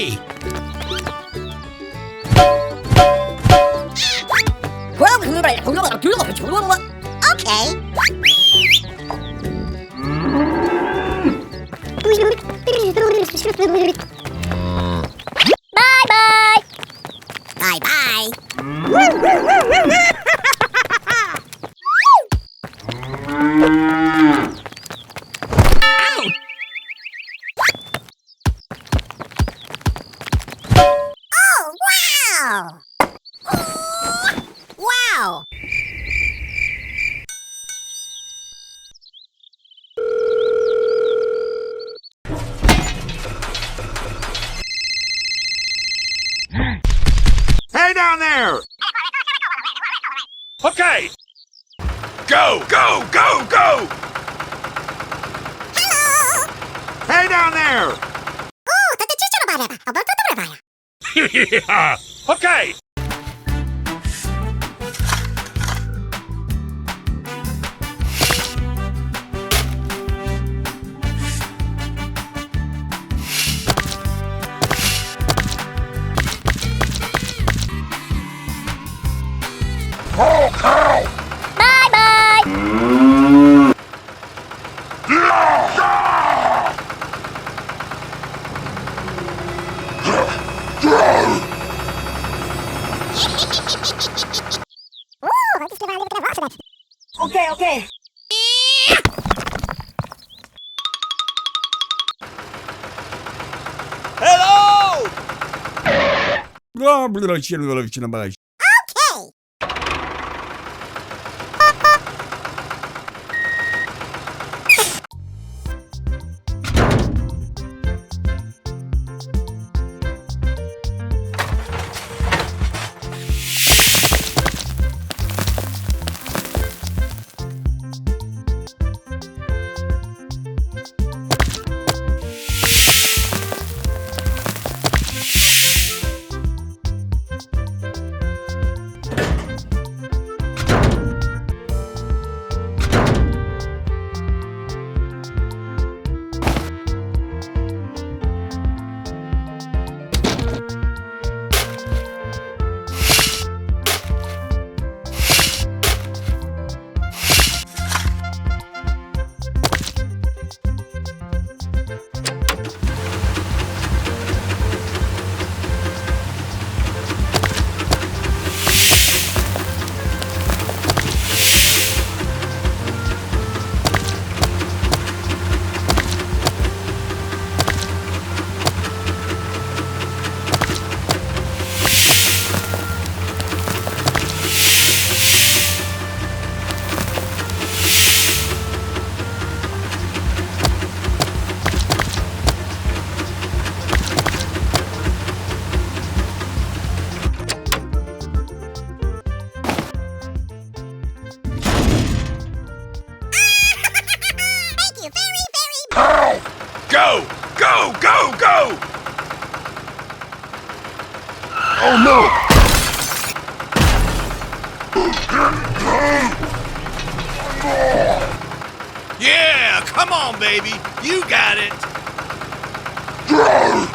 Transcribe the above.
me. Okay. Bye-bye. Bye-bye. Oh, wow! Wow! Hey down there! Okay! Go, go, go, go! Hello! Hey down there! Oh, that's a Yeah. Okay! Bye-bye. Ooh, I just give a little bit of off of that. Okay, okay. Hello! Okay. Thank you very much. Go, go, go, go! Oh no! Yeah, come on, baby. You got it. Go!